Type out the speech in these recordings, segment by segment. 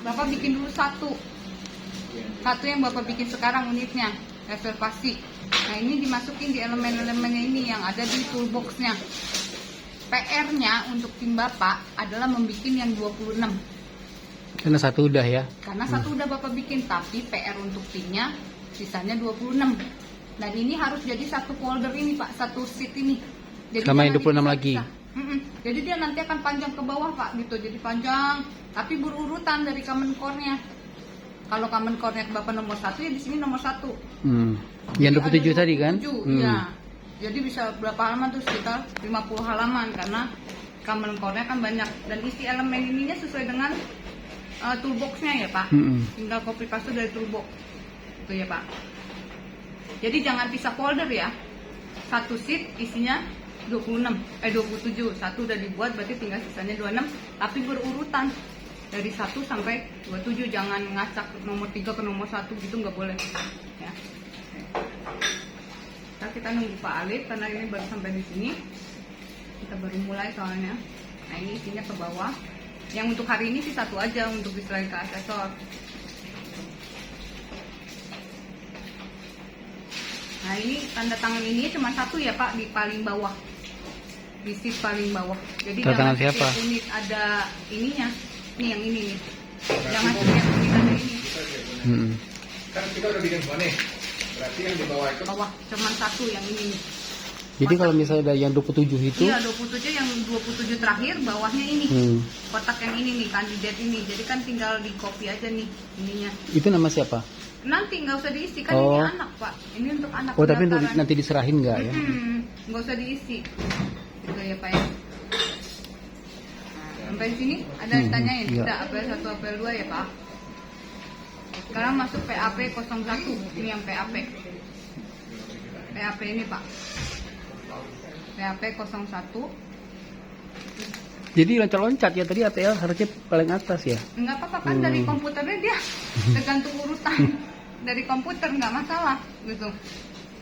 Bapak bikin dulu satu yang Bapak bikin sekarang unitnya, reservasi. Nah ini dimasukin di elemen-elemennya ini yang ada di toolboxnya. PR-nya untuk tim Bapak adalah membuat yang 26. Karena satu udah ya. Karena satu udah Bapak bikin, tapi PR untuk timnya sisanya 26. Dan ini harus jadi satu folder ini Pak, satu sheet ini. Jadi Sama yang jangan 26 lagi. Jadi dia nanti akan panjang ke bawah Pak gitu. Jadi panjang, tapi berurutan dari Common Core-nya. Kalau Common Core-nya Bapak nomor 1 ya di sini nomor 1. Yang Jadi 27 ada tadi kan? 27, ya. Jadi bisa berapa halaman tuh, sekitar 50 halaman karena Common Core-nya kan banyak dan isi elemen ininya sesuai dengan toolbox-nya ya Pak. Tinggal copy paste dari toolbox. Itu ya Pak. Jadi jangan pisah folder ya. Satu sheet isinya 27. Satu udah dibuat berarti tinggal sisanya 26, tapi berurutan dari 1 sampai 27. Jangan ngacak nomor 3 ke nomor 1 gitu, nggak boleh ya. Kita nunggu Pak Alif karena ini baru sampai di sini. Kita baru mulai soalnya. Nah ini isinya ke bawah. Yang untuk hari ini sih satu aja untuk diserahin ke asesor. Nah ini tanda tangan ini cuma satu ya Pak, di paling bawah, di sheet paling bawah. Jadi Tanda tangan jangan siapa? setiap unit ada ininya. Nih yang ini nih. Jangan setiap unit ada ini. Kan kita udah bikin semua nih. Berarti yang di bawah itu Bawah cuma satu yang ini nih. Jadi kalau misalnya ada yang 27 itu, Iya 27, yang 27 terakhir bawahnya ini. Kotak yang ini nih, kandidat ini. Jadi kan tinggal di copy aja nih ininya. itu nama siapa? Nanti nggak usah diisi kan Oh. ini anak Pak. Ini untuk anak. Oh tapi pendaftaran. nanti diserahin nggak ya? Nggak usah diisi. Gitu ya Pak ya. Sampai di sini ada ditanyain Iya. tidak APL 1 APL 2 ya Pak. Sekarang masuk PAP 01. Ini yang PAP. PAP ini Pak. PAP 01. Jadi loncat-loncat ya tadi ATL harusnya paling atas ya? Enggak apa-apa kan dari komputernya dia tergantung urutan. Dari komputer nggak masalah gitu.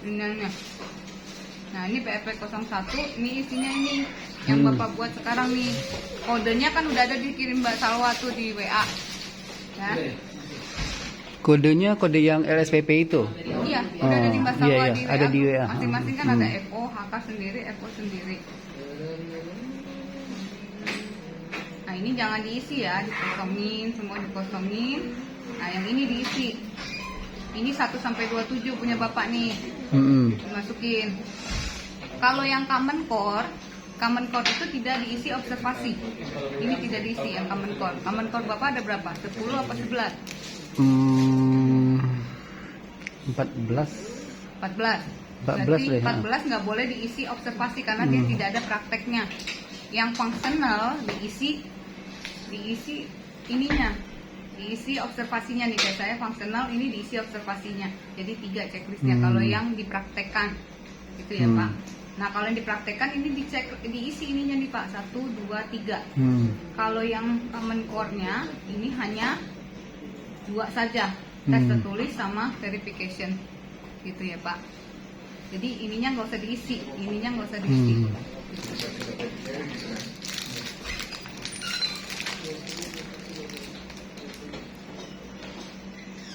Ininya. Nah ini PAP 01, ini isinya ini yang Bapak buat sekarang nih. Kodenya kan udah ada dikirim Mbak Salwa tuh di WA. Ya. Kodenya kode yang LSPP itu? Iya, udah ada di Mbak Salwa iya, di WA. ada di tuh. WA. Masing-masing kan ada FO, HK sendiri, FO sendiri. Nah ini jangan diisi ya, dikosongin, semua dikosongin. Nah yang ini diisi. Ini 1 sampai 27 punya Bapak nih. Dimasukin. Kalau yang Common Core itu tidak diisi observasi. Ini tidak diisi yang Common Core. Common Core Bapak ada berapa? 10 apa 11? 14. 14. 14 Berarti deh, 14 nggak boleh diisi observasi karena dia tidak ada prakteknya. Yang functional diisi ininya, diisi observasinya nih. Kayak saya functional ini diisi observasinya. Jadi 3 checklistnya kalau yang dipraktekkan, gitu ya Pak. Nah kalau yang dipraktekkan ini diisi ininya nih Pak, 1, 2, 3. Kalau yang Common Core-nya ini hanya 2 saja, tes tertulis sama verification, gitu ya Pak. Jadi ininya nggak usah diisi, ininya nggak usah diisi.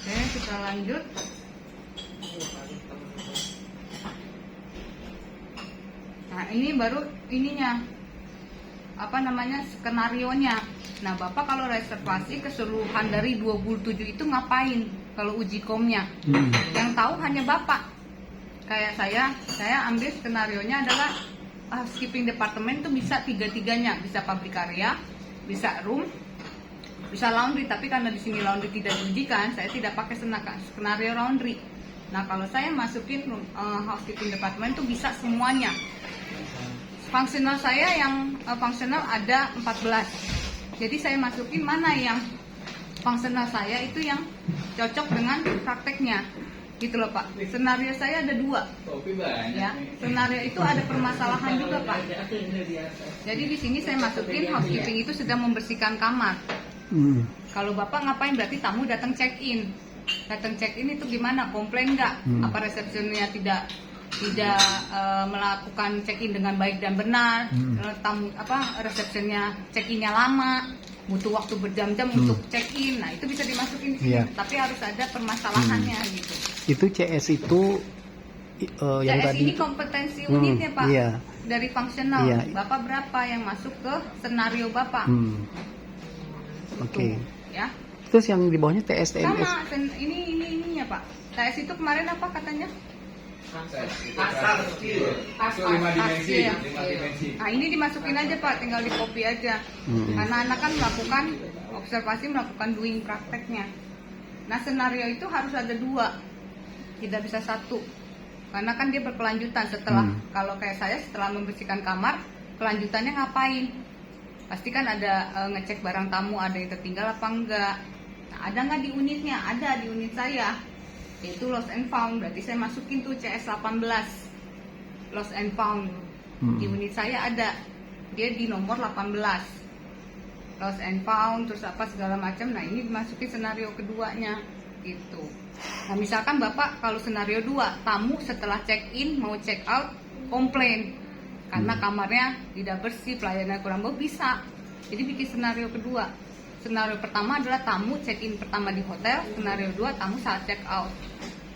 Oke, kita lanjut. Nah ini baru ininya, apa namanya, skenarionya. Nah Bapak kalau reservasi keseluruhan dari 27 itu ngapain kalau uji komnya? Yang tahu hanya Bapak. Kayak saya ambil skenarionya adalah housekeeping department itu bisa 3-3-nya, bisa pabrik karya, bisa room, bisa laundry. Tapi karena di sini laundry tidak diujikan, saya tidak pakai skenario laundry. Nah kalau saya masukin housekeeping department itu bisa semuanya. Fungsional saya yang fungsional ada 14. Jadi saya masukin mana yang fungsional saya itu yang cocok dengan prakteknya. Gitu loh Pak. Senario saya ada 2. Ya, senario itu ada permasalahan juga Pak. Jadi di sini saya masukin housekeeping itu sedang membersihkan kamar. Kalau Bapak ngapain? Berarti tamu datang check in. Datang check in itu gimana? Komplain nggak? Apa resepsionnya tidak melakukan check in dengan baik dan benar? Tamu resepsionnya check innya lama, butuh waktu berjam-jam untuk check in. Nah itu masukin di sini, Iya. tapi harus ada permasalahannya gitu. Itu CS itu yang CS tadi. ini kompetensi unitnya Pak, Iya. dari fungsional. Iya. Bapak berapa yang masuk ke senario Bapak? Oke. Ya. Terus yang di bawahnya TS TMS. Sama, ininya Pak. TS itu kemarin apa katanya? Pasar skill. Itu 5 dimensi, ya. 5 dimensi. Nah ini dimasukin aja Pak, tinggal di copy aja. Karena anak kan melakukan observasi, melakukan doing prakteknya. Nah senario itu harus ada 2, tidak bisa 1. Karena kan dia berkelanjutan setelah, kalau kayak saya setelah membersihkan kamar, kelanjutannya ngapain? Pasti kan ada ngecek barang tamu, ada yang tertinggal apa enggak. Nah, ada nggak di unitnya? Ada di unit saya. Yaitu lost and found, berarti saya masukin tuh CS 18 lost and found. Di unit saya ada, dia di nomor 18 lost and found, terus apa segala macam. Nah ini dimasukin senario keduanya gitu. Nah misalkan Bapak kalau senario 2, tamu setelah check in mau check out komplain karena kamarnya tidak bersih, pelayanan kurang bagus, bisa. Jadi bikin senario kedua. Senario pertama adalah tamu check in pertama di hotel, senario 2 tamu saat check out.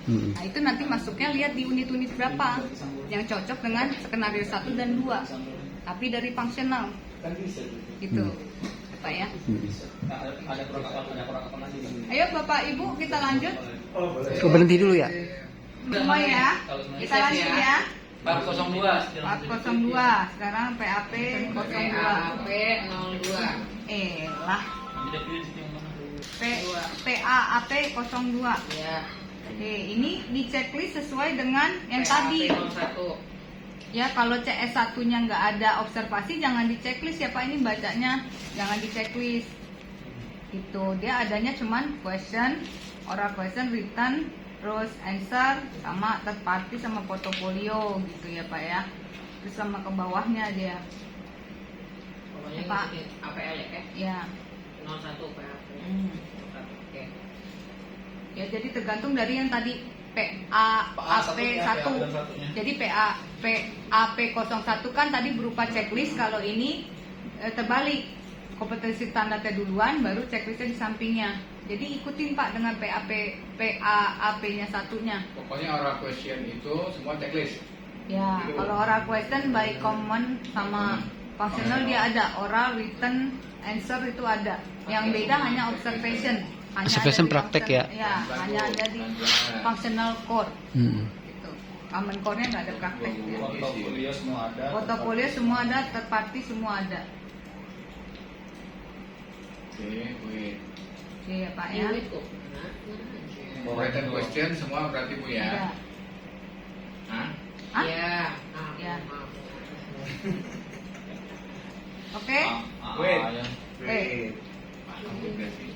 Nah itu nanti masuknya lihat di unit-unit berapa yang cocok dengan skenario 1 dan 2, tapi dari fungsional gitu Pak ya. Ayo Bapak Ibu kita lanjut Berhenti dulu ya. semua ya, kita lanjut ya. 402. 402 sekarang PAP 02. PAP 02. Lah PAAP 02. Ya. Oke, ini di checklist sesuai dengan yang tadi. PAP 01. Ya, kalau CS 1-nya nggak ada observasi, jangan di checklist ya Pak, ini bacanya jangan di checklist. Itu dia adanya cuman question, oral question, written, terus answer, sama third party, sama portofolio gitu ya Pak ya. Terus sama ke bawahnya dia. Pokoknya Pak. ngikutin APL ya, Ya. 01 PAP. Oke. Ya, jadi tergantung dari yang tadi PAP 1. Jadi PAP 01 kan tadi berupa checklist, kalau ini terbalik. Kompetensi standarnya duluan, baru checklistnya di sampingnya. Jadi ikutin Pak dengan PAP-nya satunya. Pokoknya oral question itu semua checklist. Ya, kalau oral question by common sama functional dia ada, oral, written, answer itu ada. Yang beda hanya observation. Hanya Observation ada di praktek function- ya? Ya, hanya ada di functional core. Gitu. Common core-nya nggak ada praktek. Ya. Portofolio semua ada. Portofolio semua ada, third party semua ada. Oke, wait. Oke ya Pak ya. Unit kok. Written question semua berarti Bu Ada. ya? Hah? Hah? Ya. Ya. Maaf. Oke. Wait. Oke. Paham udah sih.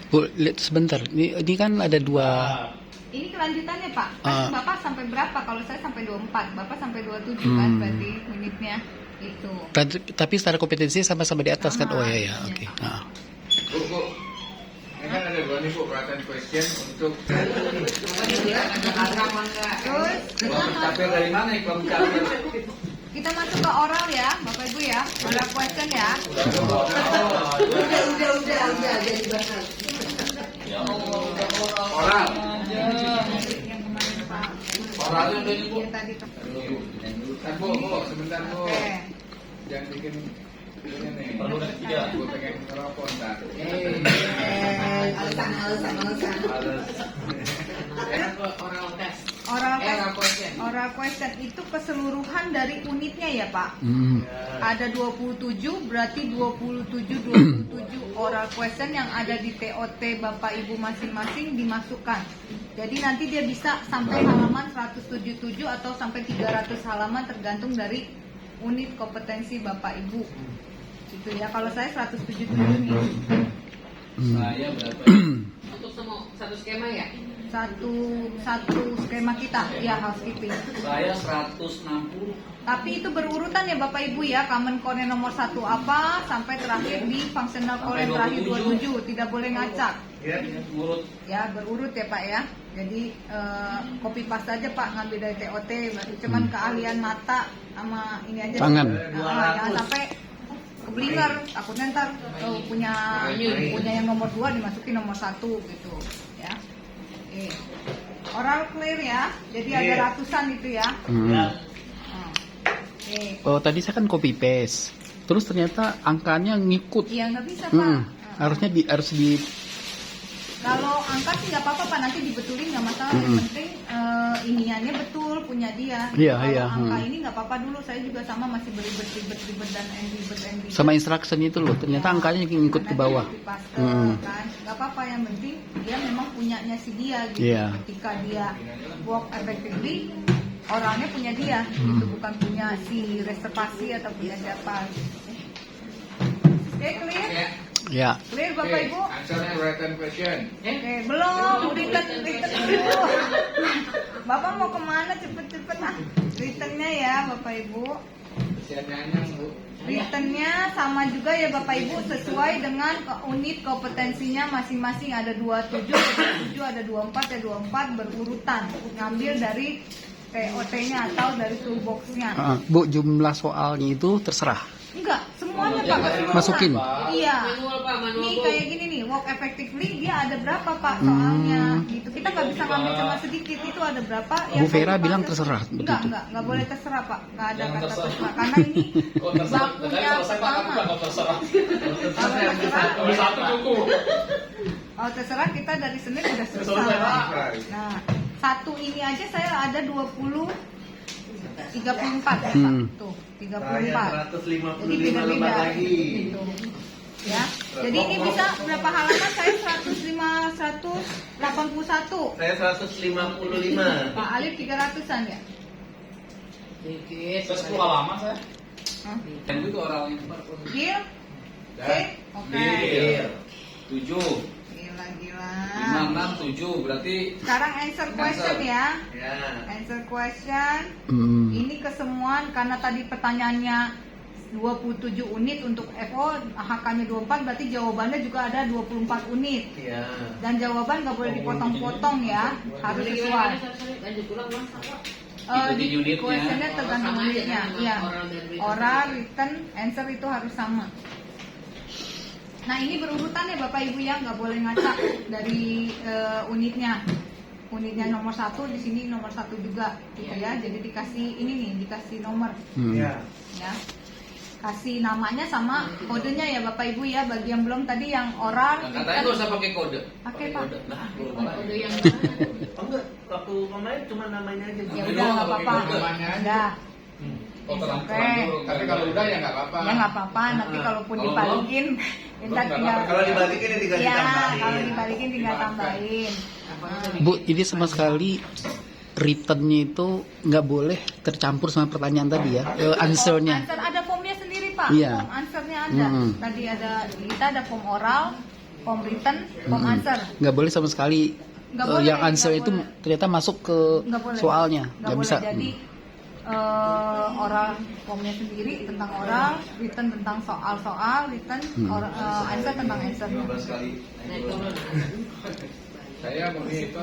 Bu, lihat sebentar. Ini kan ada 2. Ini kelanjutannya Pak. Kan Bapak sampai berapa? Kalau saya sampai 24, Bapak sampai 27 kan berarti unitnya itu. Tapi secara kompetensi sama-sama di atas kan? Sama. Oh ya, Iya. oke. Nah. Bu, ini kan ada 2 nih Bu, perhatian question untuk Jakarta apa enggak? Terus Capil dari mana nih kalau capil? kita masuk ke oral ya, Bapak Ibu ya. Oral question ya. Udah jadi bahas. oral. Yang kemarin Pak. Oralnya udah nih Bu. Yang tadi. Bentar Bu, sebentar Bu. Oke. Jangan bikin ini nih. Perlu ada 3. Gue pengen ngerokok ntar. Alasan. Oral test. Oral Oral question. Oral question itu keseluruhan dari unitnya ya Pak. Ada 27, berarti 27 oral question yang ada di TOT Bapak Ibu masing-masing dimasukkan. Jadi nanti dia bisa sampai halaman 177 atau sampai 300 halaman tergantung dari unit kompetensi Bapak Ibu. Gitu ya. Kalau saya 177 nih. Saya berapa? Untuk semua satu skema ya? Satu skema kita ya, housekeeping. Saya 160. Tapi itu berurutan ya Bapak Ibu ya, common core nomor 1 apa sampai terakhir di functional core yang terakhir 27, tidak boleh ngacak. Urut. Ya berurut ya Pak ya. Jadi copy paste aja Pak, ngambil dari TOT, berarti cuman keahlian mata sama ini aja. Tangan. Nah, jangan sampai keblinger, takutnya ntar punya yang nomor 2 dimasukin nomor 1 gitu ya. Oke. Oral clear ya, jadi ada ratusan itu ya. Oke. Oh tadi saya kan copy paste, terus ternyata angkanya ngikut. Iya nggak bisa Pak. Harusnya harus di Kalau angka sih nggak apa-apa Pak, nanti dibetulin nggak masalah. Yang penting iniannya betul punya dia. Iya, Kalau iya, angka ini nggak apa-apa dulu. Saya juga sama masih beribet dan ribet. sama instruction itu loh, ternyata angkanya ngikut ke bawah. Kan nggak apa-apa, yang penting dia memang punyanya si dia gitu. Iya. Ketika dia work effectively, orangnya punya dia, itu bukan punya si reservasi atau punya siapa. Oke, clear? Ya. Clear Bapak Ibu? Answernya written question. Oke, belum, written dulu. Bapak mau kemana cepet-cepet ah? Writtennya ya Bapak Ibu. Kesiannya Bu. Writtennya sama juga ya Bapak Ibu, sesuai dengan unit kompetensinya masing-masing. Ada 27, ada 24, ada 24 berurutan. Ngambil dari TOT-nya atau dari toolbox-nya. Bu, jumlah soalnya itu terserah. Enggak, semuanya Pak. keseluruhan. Masukin. Iya. Manual Pak, manual Nih Bu. kayak gini nih, work effectively dia ada berapa Pak soalnya gitu. Kita nggak bisa ngambil cuma sedikit, itu ada berapa. Bu Vera tadi bilang Pak, terserah, begitu. Enggak boleh terserah Pak. Nggak ada Jangan kata terserah. terserah. Karena ini bakunya pertama. terserah. Kalau terserah, Kalau satu cukup. kalau terserah kita dari Senin udah Selesai, selesai. Pak. Nah, satu ini aja saya ada 34 ya Pak. Tuh, 34. Jadi beda-beda gitu. Ya. Jadi ini bisa berapa halaman? Saya 181. Saya 155. Pak Alif 300-an ya? Dikit. Saya 10 halaman saya. Hah? Dan itu oralnya. Deal? Oke? Oke. 7, Gila. 5, 6, 7. Berarti Sekarang answer question ya. Ya. Answer question. Hmm. Ini kesemuan karena tadi pertanyaannya 27 unit untuk FO, HK-nya 24, berarti jawabannya juga ada 24 unit. Ya. Dan jawaban nggak boleh dipotong-potong ya, harus sesuai. Lanjut ulang Mas. Ikuti unitnya. Questionnya tergantung Sama aja unitnya. kan, sama Iya. oral dan written. Oral, written, answer itu harus sama. Nah ini berurutan ya Bapak Ibu ya, nggak boleh ngacak dari unitnya. Unitnya nomor 1 di sini nomor 1 juga, gitu ya. Jadi dikasih ini nih, dikasih nomor, Ya. ya. Kasih namanya sama kodenya ya Bapak Ibu ya. Bagi yang belum tadi yang oral, Nah, katanya nggak usah pakai kode. Pakai, Pak. kode. Nah, Kode yang mana? Oh enggak, waktu pemain cuma namanya aja. ya Ini udah doang nggak nggak apa-apa. pakai namanya aja. Udah. Oh, terang Oke. dulu. Tapi kalau udah ya nggak apa-apa. Ya nggak apa-apa, nanti kalaupun Kalau dibalikin, belum kita nggak tinggal. apa-apa. Kalau dibalikin ya tinggal Ya, ditambahin. kalau dibalikin tinggal tambahin. Bu, ini sama sekali written-nya itu nggak boleh tercampur sama pertanyaan tadi ya, answer-nya. Answer ada formnya sendiri Pak. Iya. Form answernya ada. Tadi kita ada form oral, form written, form answer. Nggak boleh sama sekali. Nggak boleh, Yang answer nggak itu boleh. ternyata masuk ke Nggak boleh. soalnya, Nggak nggak boleh. bisa. Jadi oral formnya sendiri tentang oral, written tentang soal-soal, written answer tentang answer. 15 kali. Naik turun. Saya mau itu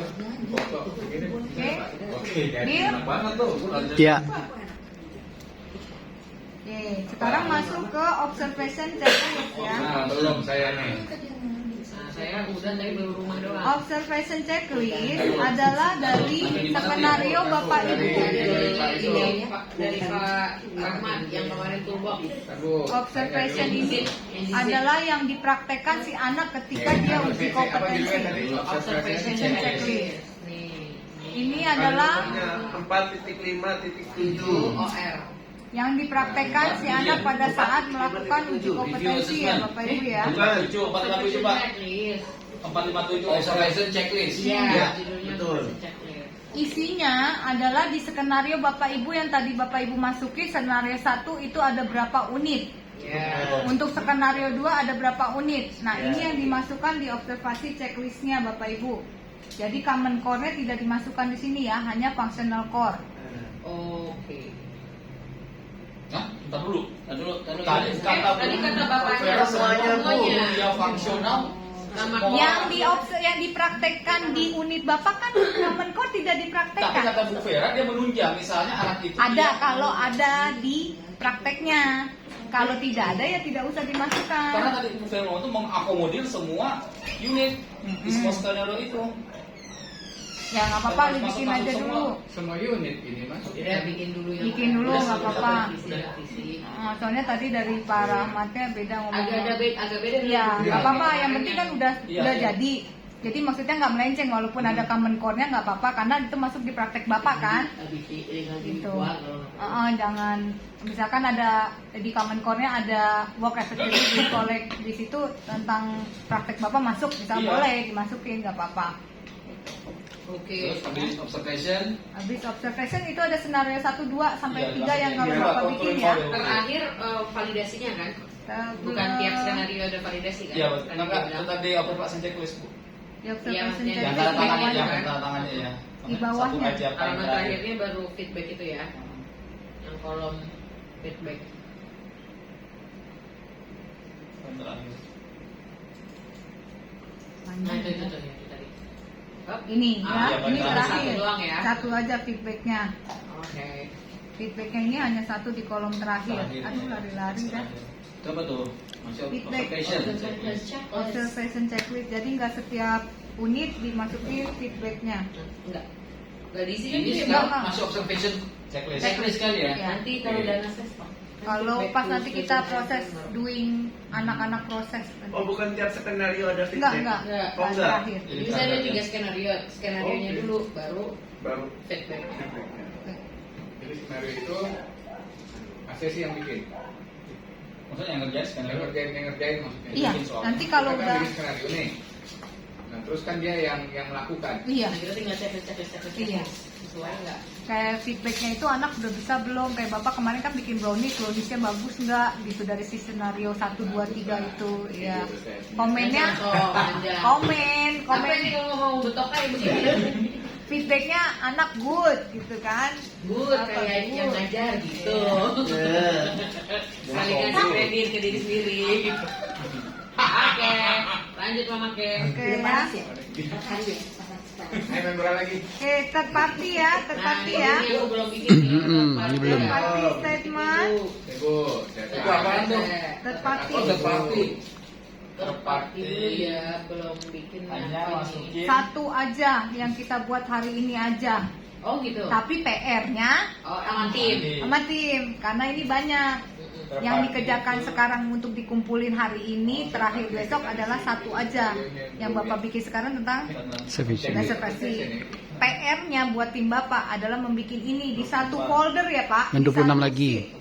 foto begini. Oke. Oke, jadi Deal? Enak banget tuh. Ya. Oke, sekarang masuk ke observation checklist ya. Nah, belum saya nih. Nah, saya udah dari baru rumah doang. Observation checklist adalah dari skenario Bapak Ibu. Dari Pak Rahman yang kemarin toolbox. Bu. Observation ini adalah yang dipraktekkan si anak ketika dia uji kompetensi. Observation checklist. Nih. Ini adalah 4.5.7. OR. yang dipraktekkan si anak pada saat melakukan uji kompetensi ya Bapak Ibu ya. 457, Pak. Checklist. 457 observation checklist. Iya, Iya, judulnya betul. checklist. Isinya adalah di skenario Bapak Ibu yang tadi Bapak Ibu masuki, skenario 1 itu ada berapa unit. Ya. Untuk skenario 2 ada berapa unit. Nah, Ya. ini yang dimasukkan di observasi checklistnya Bapak Ibu. Jadi common core-nya tidak dimasukkan di sini ya, hanya functional core. Oke. Hah? Ntar dulu. Tadi Tadi kata bapaknya semuanya, Bu. Ya fungsional. Sama Yang dipraktekkan di unit Bapak kan common core tidak Tapi dipraktekkan. kata Bu Vera dia menunjang misalnya anak itu Ada dia- kalau ada di prakteknya. Kalau tidak ada ya tidak usah Karena dimasukkan. tadi saya ngomong itu mengakomodir semua unit di semua skenario itu. Ya nggak apa-apa, lu Masuk- bikin masuk aja semua. dulu. Semua unit ini mas. Ya bikin dulu yang Bikin dulu, Udah, nggak udah, apa-apa. udah, visi. Soalnya tadi dari Pak Rahmatnya beda ngomong. Agak beda. Iya, nggak apa-apa. Yang penting kan udah Iya, udah iya. jadi. Jadi maksudnya nggak melenceng walaupun ada common core-nya nggak apa-apa karena itu masuk di praktek bapak kan. Gitu. Jangan misalkan ada di common core-nya ada work effectively collect di situ tentang praktek bapak masuk bisa Iya. boleh dimasukin nggak apa-apa. Oke. Terus habis observation, Habis observation itu ada senario 1, 2 sampai Iya, 3 yang kalau iya, bapak kontrol bikin ya. info. Terakhir validasinya kan? Bukan tiap skenario ada validasi kan? ya Kan enggak dia bilang. tadi observation checklist bu. Di observation maksudnya checklist Yang di tanda tangannya, bawahnya. yang tanda tangannya ya. Di bawahnya. Satu aja paling Halaman terakhir. terakhirnya baru feedback itu ya, yang kolom feedback. Yang terakhir. Nah itu tadi. Hop. Ini Ah, ya, iya, ini benar. terakhir. Satu doang ya? Satu aja feedbacknya. Oke. Feedbacknya ini hanya satu di kolom terakhir. Terakhir. Aduh lari-lari dah. Coba tuh, masih Feedback. observation. Observation checklist. Jadi nggak setiap unit dimasukin feedbacknya. Enggak. Enggak diisi kan Ini dia enggak. sekarang masih observation checklist. Checklist kali ya. Ya. nanti kalau dana ses Pak. Kalau Feedback pas to nanti kita student proses baru. doing anak-anak proses. Oh bukan tiap skenario ada feedback? Enggak. Enggak. Oh, enggak. Terakhir. Jadi bisa ada 3 skenario. Skenarionya Oke. dulu baru Baru feedback. feedbacknya. Jadi skenario itu ACC yang bikin. Maksudnya yang ngerjain skenario. Yang ngerjain maksudnya. Iya. Bikin soal. Nanti kalau Kita kan udah bikin skenario nih. Nah terus kan dia yang melakukan. iya. Nah, kita tinggal checklist. Iya. Sesuai enggak? Kayak feedbacknya itu anak udah bisa belum, kayak bapak kemarin kan bikin browniesnya bagus nggak gitu dari si skenario 1, 2, 3 itu ya. Komennya Oh, panjang. komen Apa ini kalau mau betok kayak begini? feedbacknya anak good gitu kan. Good, Apa, kayak yang good. ngajar gitu. Ya. Saling ngasih kredit ke diri sendiri. Oke, lanjut Mama Ken. Oke ya. Ayo main bola lagi. Oke, third party ya, third Nah, party ini ya. aku belum bikin nih. Ini belum. Third party statement, Ibu, Itu apaan tuh? third party. Oh, third party. Terparti dulu ya, belum bikin Hanya yang masukin. ini. Satu aja yang kita buat hari ini aja. Oh gitu. Tapi PR-nya Oh, sama tim. sama tim karena ini banyak. Third Yang party dikerjakan itu- sekarang untuk dikumpulin hari ini, terakhir besok adalah satu aja. Yang Bapak bikin sekarang tentang Sufficient. reservasi. PR-nya buat tim Bapak adalah membuat ini di satu folder ya Pak. Dan Di 26 satu lagi. sheet.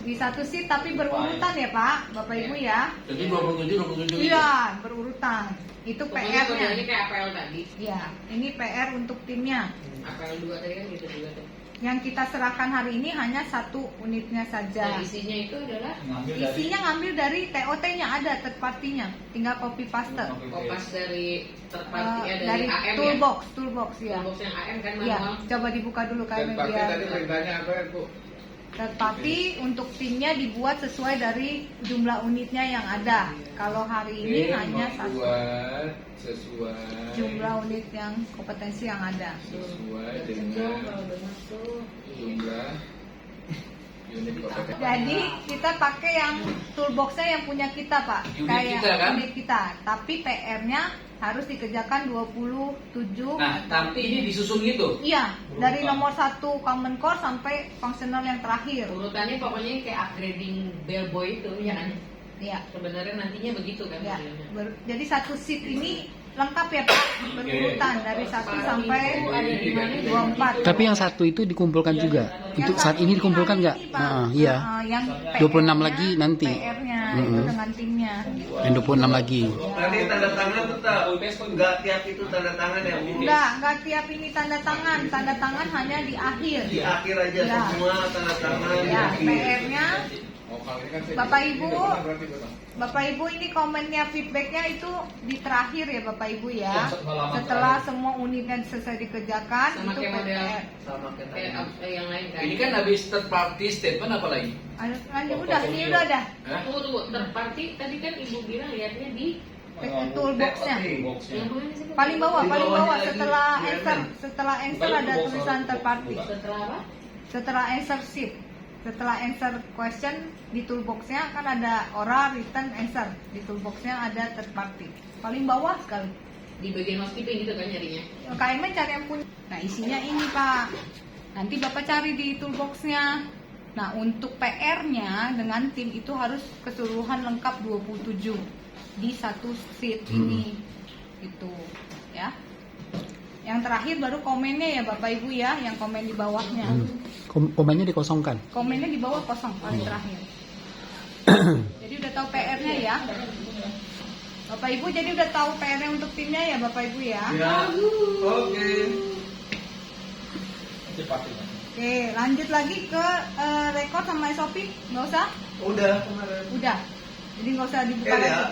Di satu sheet tapi berurutan ya Pak, Bapak Ibu ya. Jadi 27 itu. Iya, berurutan. Itu Pokoknya PR-nya. ini kayak APL tadi. Ya, ini PR untuk timnya. APL 2 tadi kan gitu juga tuh. Yang kita serahkan hari ini hanya satu unitnya Nah, saja. isinya itu adalah Ngambil dari Isinya ngambil dari TOT-nya ada third party-nya, tinggal copy paste. kopas dari terparti Dari AM toolbox ya. Toolbox yang AM kan Ya, manual. coba dibuka dulu Dan kalian partai biar tadi perintahnya apa Bu? third party untuk timnya dibuat sesuai dari jumlah unitnya yang ada. Kalau hari ini Tim hanya satu membuat sesuai jumlah unit yang kompetensi yang ada. sesuai Jauh dengan kalau udah masuk. jumlah unit kompetensi. Jadi kita pakai yang toolboxnya yang punya kita Pak, Unit kayak kita, kan? unit kita. Tapi PR-nya harus dikerjakan 27. Nah, tapi ini disusun gitu. Iya, dari Berurutan. nomor 1 common core sampai fungsional yang terakhir. Urutannya pokoknya kayak upgrading bellboy itu ya kan. Iya. Sebenarnya nantinya begitu kan Ya. modelnya. Jadi satu sheet ini lengkap ya Pak, berurutan dari 1 sampai ada di mana? 24. Tapi yang satu itu dikumpulkan juga. Untuk saat ini dikumpulkan nggak? Iya. Yang 26 PR-nya, lagi nanti. PR-nya itu Mm-mm. dengan timnya. Yang 26 lagi. Nanti tanda tangan tuh tak nggak tiap itu tanda tangan ya Bu. Enggak tiap ini tanda tangan. Tanda tangan hanya di akhir. Di akhir aja Ya. semua tanda tangan di Ya, akhir. PR-nya Oh, kalau ini kan saya Bapak bikin. Ibu. Ini betul, berarti betul. Bapak Ibu ini komennya feedbacknya itu di terakhir ya Bapak Ibu ya. Yang halaman Setelah terakhir. semua unitnya selesai dikerjakan Sama itu kayak model. PR. Sama Kayak kayak yang lain kan. Ini kan habis third party statement apa lagi? Lanjut udah, ini udah dah. Hah? Tunggu, terparti tadi kan Ibu bilang lihatnya di Toolbox-nya. Boxnya. yang mana sih? Paling bawah Di paling bawahnya bawah lagi, setelah di answer mana? setelah answer Paling ada bawah tulisan sama third party. bukan. Setelah apa? Setelah answer sheet. setelah answer question di toolboxnya kan ada oral, written, answer. Di toolboxnya ada third party. Paling bawah sekali. Di bagian housekeeping gitu kan nyarinya. KMN cari yang punya. Nah isinya ini Pak. Nanti Bapak cari di toolboxnya. Nah untuk PR-nya dengan tim itu harus keseluruhan lengkap 27 di satu sheet ini. Itu ya. Yang terakhir baru komennya ya Bapak Ibu ya, yang komen di bawahnya. Komennya dikosongkan. Komennya di bawah kosong paling terakhir. Jadi udah tahu PR-nya ya. Bapak Ibu jadi udah tahu PR-nya untuk timnya ya Bapak Ibu ya. Ya. Oke. Cepat ini. Oke, lanjut lagi ke record sama SOP, nggak usah? Udah kemarin. Udah. Jadi nggak usah dibuka Ya. lagi.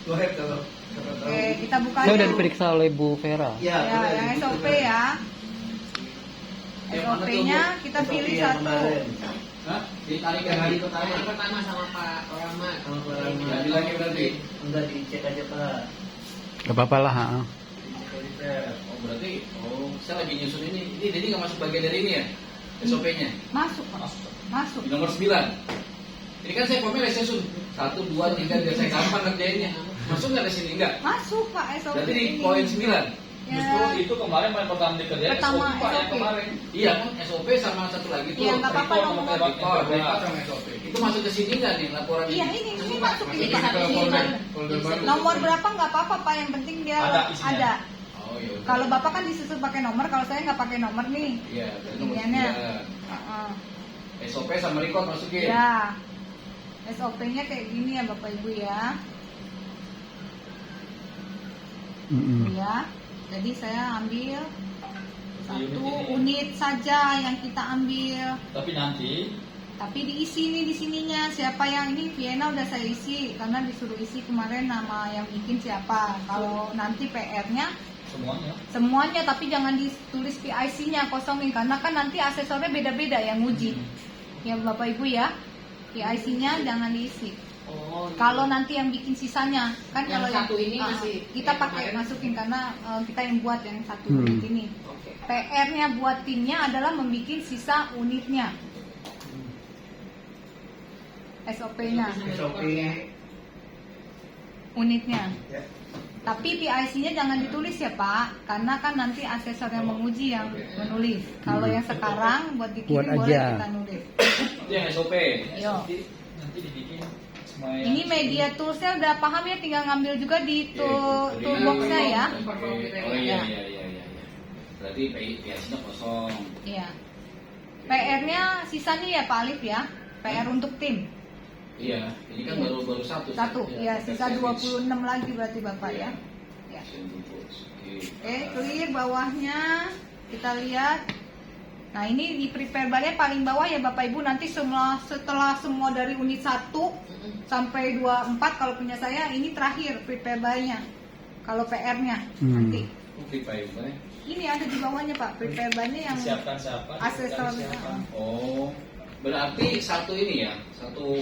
Go ahead kalau siapa tahu. Oke, kita buka Saya udah aja. diperiksa oleh Bu Vera. Ya, Ya, udah yang dibuka. SOP ya. Yang mana tuh, SOP-nya Bu? kita SOP pilih yang satu. kemarin. Hah? Ditarik Yang hari lagi. pertama. Yang pertama sama Pak Rahmat. Sama Pak Rahmat. Jadi lagi berarti. Enggak dicek aja Pak. Gak apa-apa lah. Dicek aja. Oh berarti, saya lagi nyusun ini. Ini jadi nggak masuk bagian dari ini ya? SOP-nya? Masuk, Pak. Masuk. Masuk. Di nomor 9. Ini kan saya komen saya susun 1, 2, 3, biar saya gampang ngerjainnya. Masuk nggak di sini? Enggak. Masuk, Pak, SOP Berarti di ini. poin 9. Ya. Justru itu kemarin paling pertama dikerjain Pertama, SOP Pak yang SOP. kemarin. Iya kan SOP sama satu lagi tuh. Iya, nggak apa-apa, report sama nomor. report. Record sama SOP. Itu masuk ke sini nggak nih laporan Iya, ini masuk ini, Jadi Pak. satu Ini, folder. Pak. Folder baru. Nomor berapa nggak apa-apa, Pak. Yang penting dia Ada isinya. ada. Oh iya. udah. Kalau Bapak kan disusun pakai nomor, kalau saya nggak pakai nomor nih. Iya, berarti nomor Iniannya. 9. Heeh. SOP sama record masukin. Ya. SOP-nya kayak gini ya Bapak Ibu ya. Ya. Jadi saya ambil satu unit saja yang kita ambil. Tapi nanti Tapi diisi nih di sininya siapa yang ini Vienna udah saya isi karena disuruh isi kemarin nama yang bikin siapa. Kalau nanti PR-nya semuanya. semuanya tapi jangan ditulis PIC-nya kosongin karena kan nanti asesornya beda-beda yang nguji. Ya Bapak Ibu ya. PIC-nya jangan diisi. Oh. Kalau nanti yang bikin sisanya kan Yang kalau satu ini ah, masih kita yang pakai kemarin. masukin karena kita yang buat yang satu Hmm. unit ini. Oke. PR-nya buat timnya adalah membuat sisa unitnya. SOP-nya, SOP. unitnya. Ya. Tapi PIC-nya jangan ditulis ya Pak, karena kan nanti asesor yang menguji yang menulis. Kalau yang sekarang buat dikirim Buat boleh aja. kita nulis. Itu yang SOP. Yo. Nanti dibikin semua yang Ini media tools-nya udah paham ya, tinggal ngambil juga di toolbox-nya ya. Oke. Oh iya iya iya iya. Berarti PIC-nya kosong. Iya. PR-nya sisa nih ya Pak Alif ya. PR untuk tim. Iya, ini kan baru satu. Satu, ya sisa 26 lagi berarti Bapak ya. Ya. Oke, clear bawahnya. Kita lihat. Nah, ini di prepare bar-nya paling bawah ya Bapak Ibu. Nanti setelah semua dari unit 1 sampai 24 kalau punya saya ini terakhir prepare bar-nya. Kalau PR-nya nanti. Oke, Pak Ibu. Ini ada di bawahnya Pak, prepare bar-nya yang Siapkan siapa? asesor. Oh, berarti satu ini ya,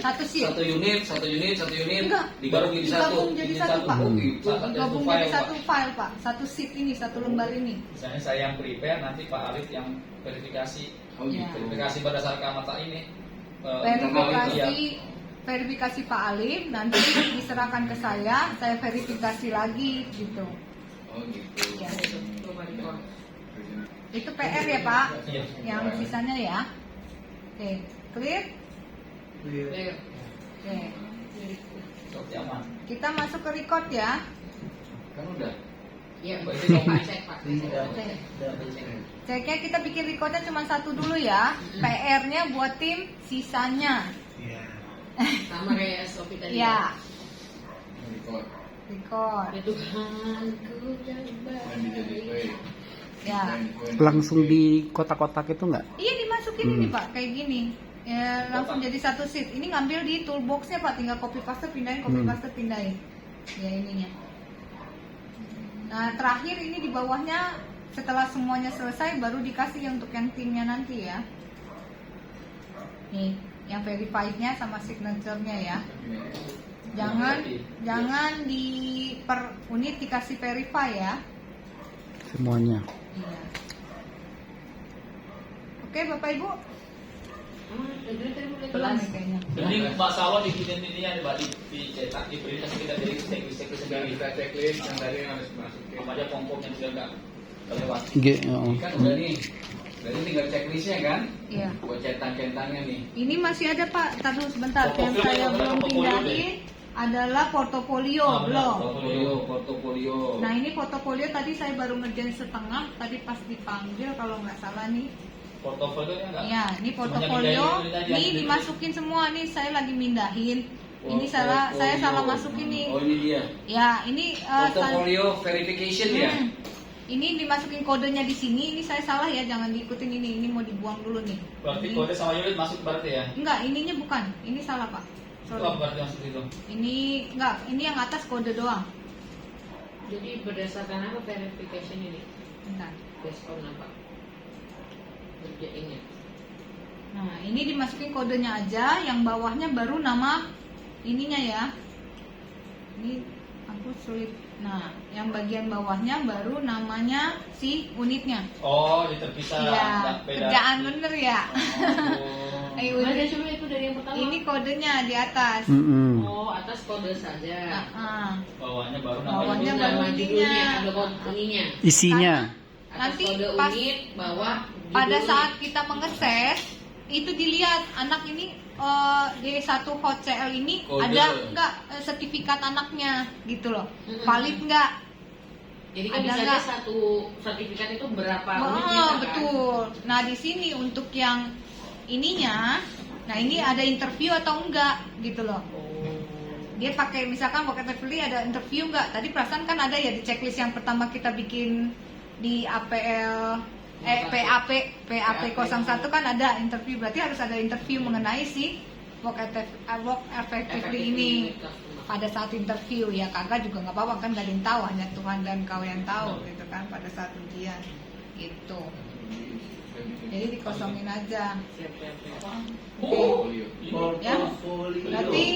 Satu sheet. satu unit, Enggak. digabung jadi satu. Digabung jadi satu, Pak. Oh gitu. Gabung jadi satu file Pak, satu sheet ini, satu lembar ini. Misalnya saya yang prepare, nanti Pak Alif yang verifikasi. Oh Ya. gitu. Verifikasi berdasarkan mata ini. Verifikasi Pak Alif, nanti diserahkan ke saya verifikasi lagi gitu. Oh gitu. Ya. Coba record. Itu PR ya Pak, Iya. yang sisanya ya. Oke, clear? Clear. Ayo. Oke, Seperti aman. kita masuk ke record ya. Kan udah. Iya, Berarti Pak, mau- cek Pak. Udah. Oke. Udah cek. Ceknya kita bikin recordnya cuma satu dulu ya. PR-nya buat tim, sisanya. Iya. Sama kayak SOP tadi. Ya, Record. record. Ya Tuhanku yang baik. Ya. Langsung di kotak-kotak itu nggak? Iya dimasukin ini Pak, kayak gini. Ya, langsung jadi satu sheet. Ini ngambil di toolboxnya Pak, tinggal copy paste pindahin, copy paste pindahin. Ya ininya. Nah terakhir ini di bawahnya setelah semuanya selesai baru dikasih yang untuk yang timnya nanti ya. Nih, yang verified-nya sama signature-nya ya. Jangan di per unit dikasih verify ya. Semuanya. Iya. Oke Bapak Ibu. Edwin tadi mulai Belum kelas. ya kayaknya. Jadi masalah dibikin ini ya, dicetak, diberi kasih kita jadi checklist Dan sendiri. kita checklist yang tadi harus masukin. Apa aja pom yang sudah nggak terlewat. Kan udah nih. Jadi tinggal checklistnya kan. Iya. Buat centang-centangnya nih. Ini masih ada Pak, tar dulu sebentar. Yang Portofolio, saya ada belum portofolio pindahin adalah portofolio, Ah, benar, belum. Portofolio. Nah ini portofolio tadi saya baru ngerjain setengah, tadi pas dipanggil kalau nggak salah nih. Portofolionya enggak? Ya, ini portofolio, ini dimasukin semua nih, saya lagi mindahin. Ini saya salah masukin nih. Oh ini dia. Ya, ini Portofolio verification ya. ini dimasukin kodenya di sini. Ini saya salah ya, jangan diikutin ini. Ini mau dibuang dulu nih. Berarti Ini- kode sama unit masuk berarti ya? Enggak, ininya bukan. Ini salah Pak. Itu Sorry. apa berarti maksud itu? Ini enggak, ini yang atas kode doang. Jadi berdasarkan apa verification ini? Bentar. Based on apa? Kerjainnya. Nah, ini dimasukin kodenya aja, yang bawahnya baru nama ininya ya. Ini aku sulit. Nah, yang bagian bawahnya baru namanya si unitnya. Oh, ini terpisah. Iya, nggak beda. kerjaan bener ya. Oh. Mana coba itu dari yang pertama? Ini kodenya di atas. Oh, atas kode saja. Ah, Bawahnya baru Bawahnya namanya. baru Nama ininya. judulnya, ada kode ininya. Isinya. Atas Nanti kode pas- unit, bawah pada judulnya. saat kita mengeses itu dilihat anak ini D1 Hot CL ini Kode. ada enggak sertifikat anaknya gitu loh. Mm-mm. Valid enggak? Jadi kan Ada bisa aja nggak? satu sertifikat itu berapa unit Oh, bisa, kan? betul. Nah, di sini untuk yang ininya, nah ini ada interview atau enggak gitu loh. Oh. Dia pakai misalkan vocabulary ada interview enggak? Tadi perasaan kan ada ya di checklist yang pertama kita bikin di PAP 01 kan ada interview, berarti harus ada interview mengenai si work effectively ini. Pada saat interview ya kagak juga nggak apa-apa kan, gak ada yang tahu, hanya Tuhan dan kau yang tahu gitu kan pada saat ujian gitu. Jadi dikosongin aja. Siap, siap, siap. Portofolio. Ya, berarti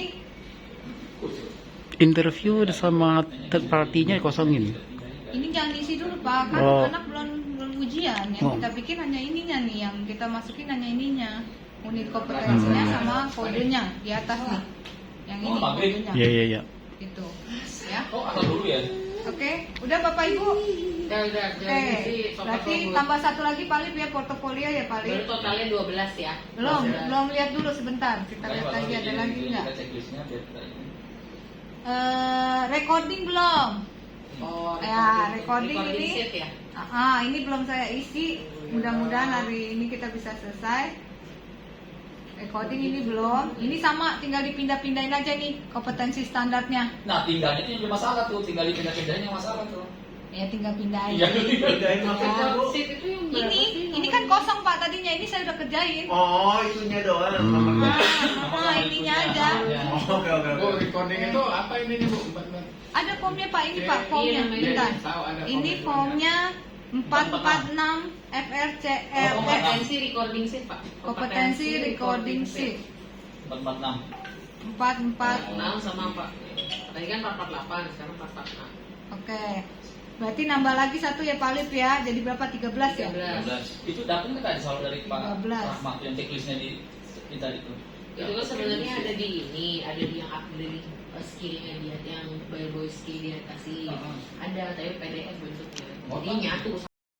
Interview sama third party-nya dikosongin. ini jangan diisi dulu Pak, kan Oh. anak belum ujian. Yang Oh. kita bikin hanya ininya nih, yang kita masukin hanya ininya, unit kompetensinya sama kodenya di atas nih. Yang ini maghrib. kodenya. Iya, iya, iya. Gitu. Ya. Oh, asal dulu ya? Oke, udah Bapak Ibu. Udah, Oke, jadi sobat berarti robot. tambah satu lagi Palip ya, portofolio ya Baru Palip. totalnya 12 ya. Belum lihat dulu sebentar. Kita lihat lagi ada lagi nggak? Kita checklistnya biar kita ini. Recording belum? Oh, Ya, recording ini. sheet ya. Ini belum saya isi. Mudah-mudahan hari ini kita bisa selesai. Recording ini belum. Ini sama, tinggal dipindah-pindahin aja nih kompetensi standarnya. Nah, tinggalnya itu yang masalah tuh, tinggal dipindah-pindahin yang masalah tuh. Ya tinggal pindahin. Iya, Kerjain maksudnya bu. Sheet itu yang berapa sih? Ini kan kosong Pak tadinya. Ini saya udah kerjain. Oh itunya doang. Ininya aja. Oke oke Bu, oke. recording itu apa ini nih Bu? Mbak? Ada formnya Pak, ini Pak formnya. Iya, Bentar. Tahu ada Ini formnya 446 FRCL. Kompetensi recording sheet, Pak. Kompetensi recording sheet 446. 44. 6 sama Pak. Tadi kan 448, sekarang 446. Oke. Berarti nambah lagi satu ya Pak Lip ya. Jadi berapa? 13 ya? 13. 13. Itu dapetnya tadi selalu dari Pak 13. Rahmat yang checklistnya di kita itu. Itu kan sebenarnya ada di ini, ada di yang upgrading skillnya dia, yang boy skill dia kasih. Ada, tapi PDF bentuknya. Jadi nyatu